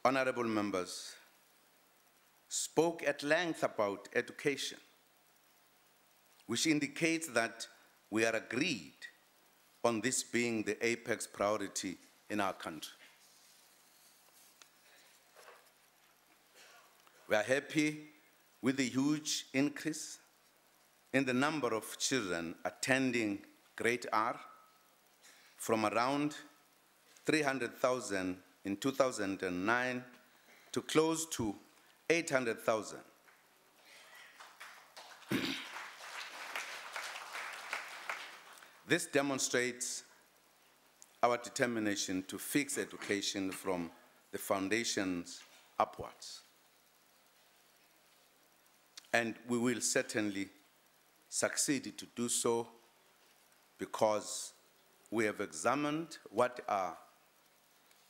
honorable members spoke at length about education, which indicates that we are agreed on this being the apex priority in our country. We are happy with the huge increase in the number of children attending grade R from around 300,000 in 2009 to close to 800,000. This demonstrates our determination to fix education from the foundations upwards. And we will certainly succeed to do so because we have examined what are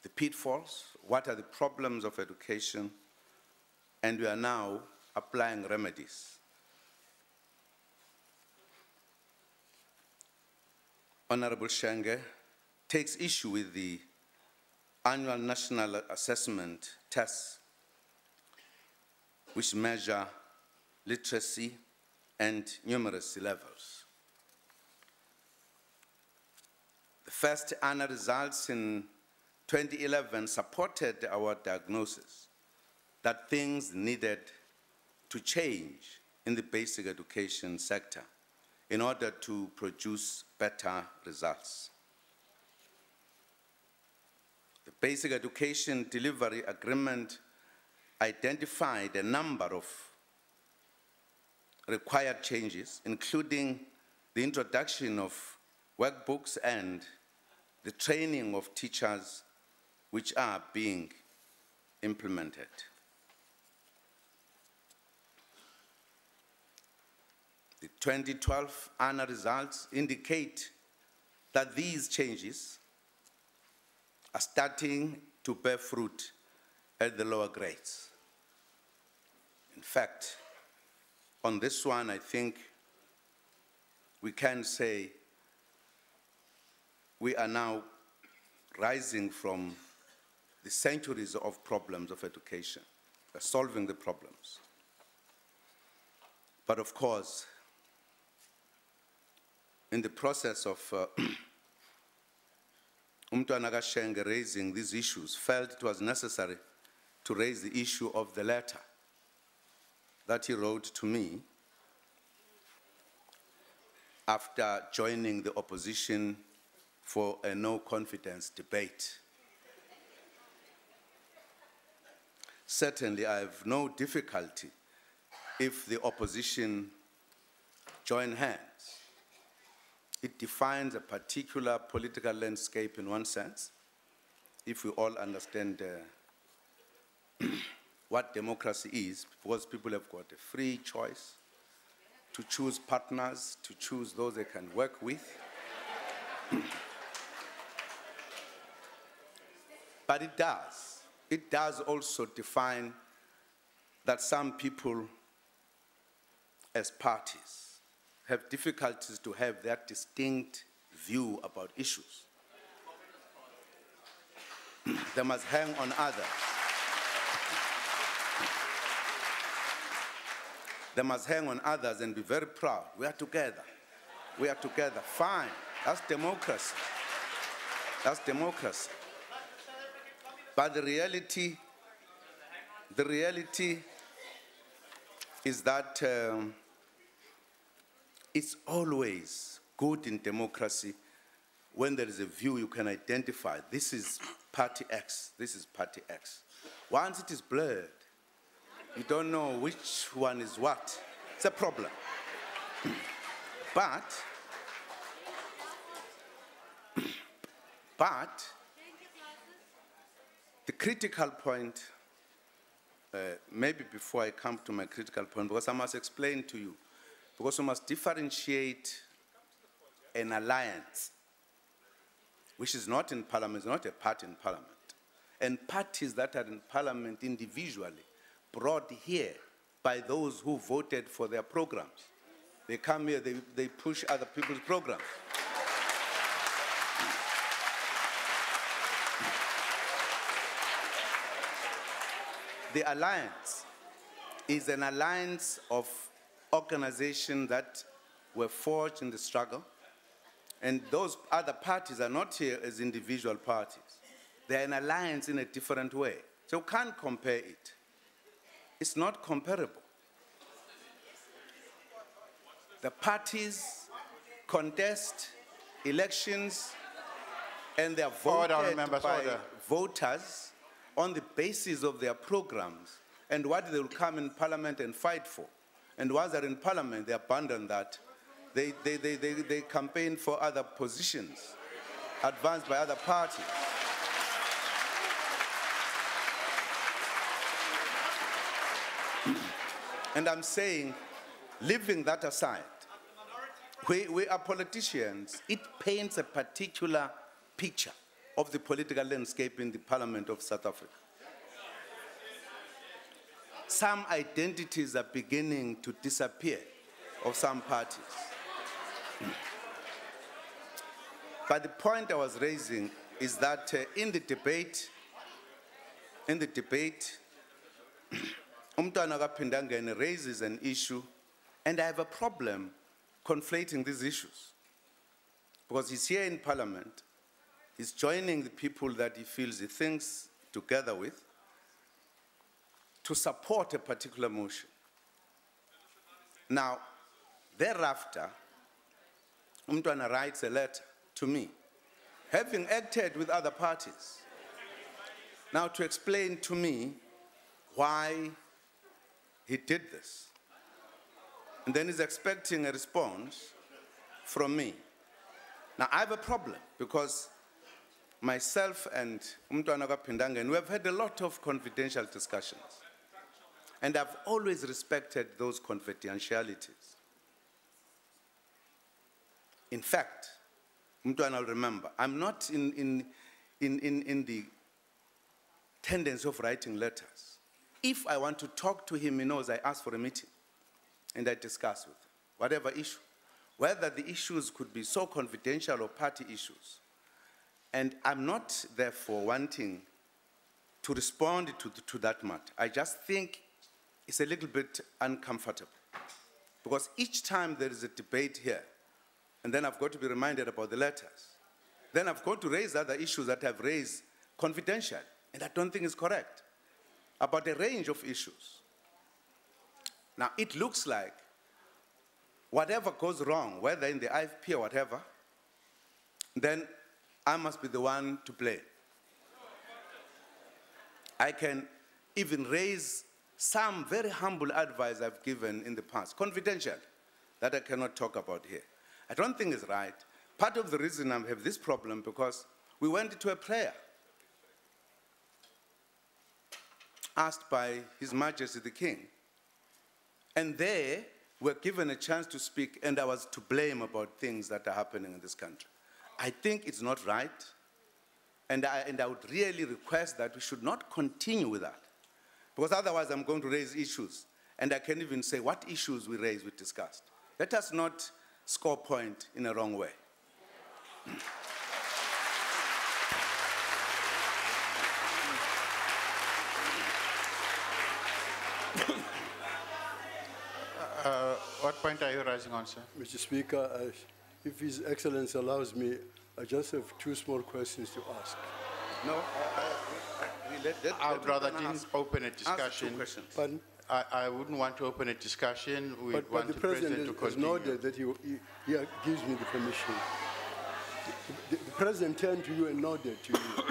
the pitfalls, what are the problems of education, and we are now applying remedies. Honorable Shenge takes issue with the annual national assessment tests, which measure literacy and numeracy levels. The first annual results in 2011 supported our diagnosis that things needed to change in the basic education sector in order to produce better results. The Basic Education Delivery Agreement identified a number of required changes, including the introduction of workbooks and the training of teachers, which are being implemented. The 2012 annual results indicate that these changes are starting to bear fruit at the lower grades. In fact, on this one, I think we can say we are now rising from the centuries of problems of education. We're solving the problems. But of course, in the process of Umntwana kaShenge raising these issues, felt it was necessary to raise the issue of the letter that he wrote to me after joining the opposition for a no-confidence debate. Certainly, I have no difficulty if the opposition join hands. It defines a particular political landscape in one sense, if we all understand what democracy is, because people have got a free choice to choose partners, to choose those they can work with. But it does also define that some people as parties have difficulties to have that distinct view about issues. They must hang on others. They must hang on others and be very proud. We are together. We are together. Fine. That's democracy. That's democracy. But the reality is that it's always good in democracy when there is a view you can identify. This is party X, this is party X. Once it is blurred, you don't know which one is what. It's a problem. But the critical point, maybe before I come to my critical point, because I must explain to you, because we must differentiate an alliance, which is not in parliament, is not a party in parliament, and parties that are in parliament individually, brought here by those who voted for their programs. They come here, they push other people's programs. the alliance is an alliance of organizations that were forged in the struggle, and those other parties are not here as individual parties. They're an alliance in a different way. So you can't compare it. It's not comparable. The parties contest elections and they are voted by voters on the basis of their programs and what they will come in parliament and fight for. And once they're in parliament, they abandon that. They campaign for other positions advanced by other parties. And I'm saying, leaving that aside, we are politicians. It paints a particular picture of the political landscape in the Parliament of South Africa. Some identities are beginning to disappear of some parties. But the point I was raising is that in the debate, Umntwana kaPhindangene raises an issue, and I have a problem conflating these issues. Because he's here in Parliament, he's joining the people that he feels he thinks together with to support a particular motion. Now, thereafter, Umntwana writes a letter to me, having acted with other parties, now to explain to me why he did this. And then he's expecting a response from me. Now, I have a problem because myself and Umntwana kaPhindangene, we have had a lot of confidential discussions. And I've always respected those confidentialities. In fact, Umntwana will remember, I'm not in the tendency of writing letters. If I want to talk to him, he knows I ask for a meeting and I discuss with him, whatever issue, whether the issues could be so confidential or party issues. And I'm not, therefore, wanting to respond to that matter. I just think it's a little bit uncomfortable because each time there is a debate here, and then I've got to be reminded about the letters, then I've got to raise other issues that I've raised confidentially, and I don't think it's correct, about a range of issues. Now, it looks like whatever goes wrong, whether in the IFP or whatever, then I must be the one to blame. I can even raise some very humble advice I've given in the past, confidential, that I cannot talk about here. I don't think it's right. Part of the reason I have this problem because we went to a prayer asked by His Majesty the King. And there, we're given a chance to speak, and I was to blame about things that are happening in this country. I think it's not right, and I would really request that we should not continue with that, because otherwise I'm going to raise issues, and I can't even say what issues we raised, we discussed. Let us not score point in a wrong way. What point are you raising on, sir? Mr. Speaker, if His Excellency allows me, I just have two small questions to ask. No, I would rather didn't open a discussion. Pardon? I wouldn't want to open a discussion. We But want the the President to has continue. nodded that he gives me the permission. The President turned to you and nodded to you.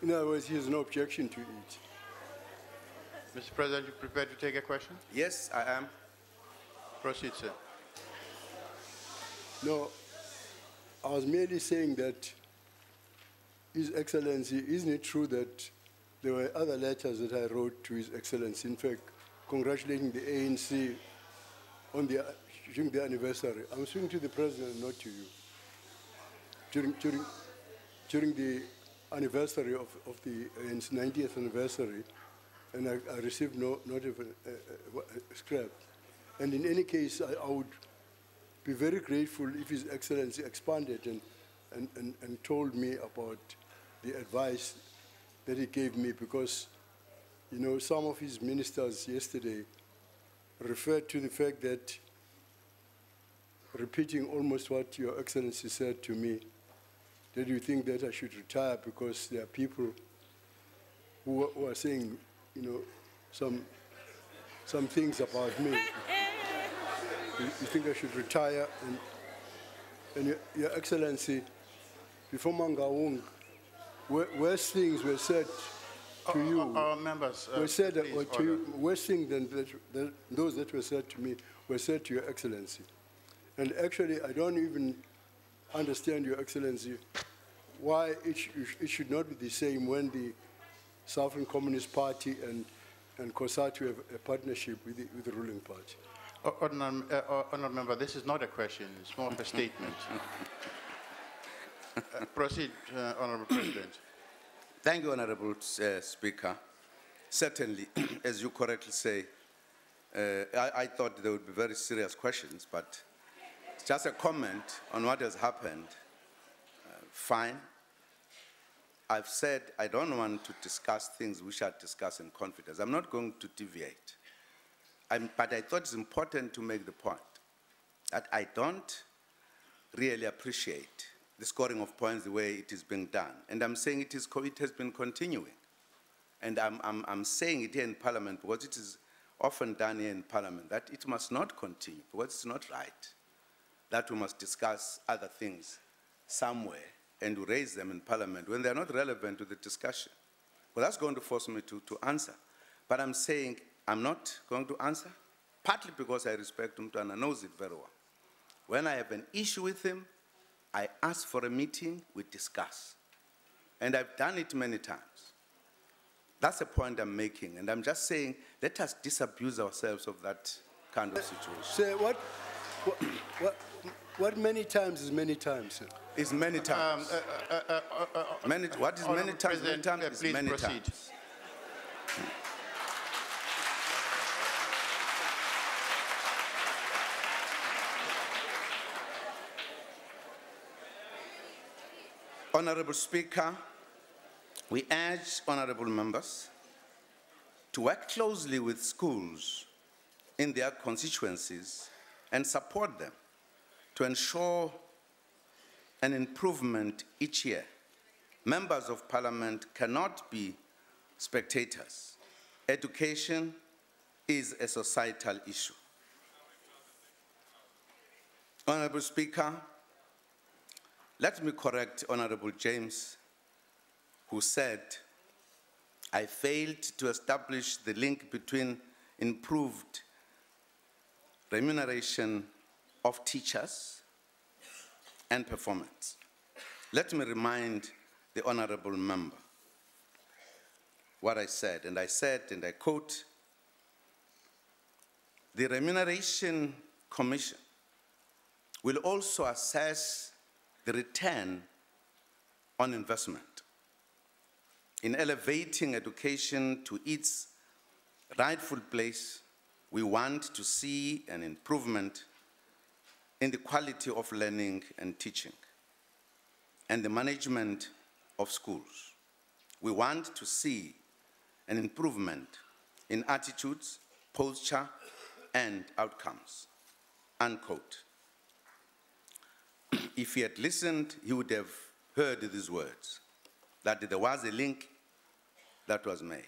In other words, he has no objection to it. Mr. President, you prepared to take a question? yes, I am. Proceed, sir. No, I was merely saying that His Excellency, isn't it true that there were other letters that I wrote to His Excellency, in fact, congratulating the ANC on during the anniversary? I'm speaking to the President, not to you. During the anniversary of the ANC's 90th anniversary, and I received not even a scrap. And in any case, I would be very grateful if His Excellency expanded and told me about the advice that he gave me, because you know, some of his ministers yesterday referred to the fact that, repeating almost what Your Excellency said to me, that you think that I should retire because there are people who are saying, you know, some things about me. You think I should retire? And Your Excellency, before Mangaung, worse things were said to you. Our members, were said please, or to order. you, worse things than those that were said to me were said to Your Excellency. And actually, I don't even understand, Your Excellency, why it should not be the same when the South African Communist Party and COSATU have a partnership with the ruling party. Honourable Member, this is not a question, it's more of a statement. Proceed, Honourable President. Thank you, Honourable Speaker. Certainly, as you correctly say, I thought there would be very serious questions, but just a comment on what has happened. Fine. I've said I don't want to discuss things we shall discuss in confidence. I'm not going to deviate. But I thought it's important to make the point that I don't really appreciate the scoring of points the way it is being done. And I'm saying it has been continuing. And I'm saying it here in Parliament because it is often done here in Parliament that it must not continue because it's not right that we must discuss other things somewhere and raise them in Parliament when they're not relevant to the discussion. Well, that's going to force me to answer. But I'm saying I'm not going to answer, partly because I respect him and knows it very well. When I have an issue with him, I ask for a meeting, we discuss. And I've done it many times. That's the point I'm making. And I'm just saying, let us disabuse ourselves of that kind of situation. Sir, what many times is many times, sir? It's many times. What is many times? Many times is please many proceed. times. Honourable Speaker, we urge honourable members to work closely with schools in their constituencies and support them to ensure an improvement each year. Members of Parliament cannot be spectators. Education is a societal issue. Honourable Speaker, let me correct Honourable James, who said, I failed to establish the link between improved remuneration of teachers and performance. Let me remind the Honourable Member what I said, and I quote, the Remuneration Commission will also assess the return on investment in elevating education to its rightful place. We want to see an improvement in the quality of learning and teaching and the management of schools. We want to see an improvement in attitudes, posture, and outcomes, unquote. If he had listened, he would have heard these words, that there was a link that was made.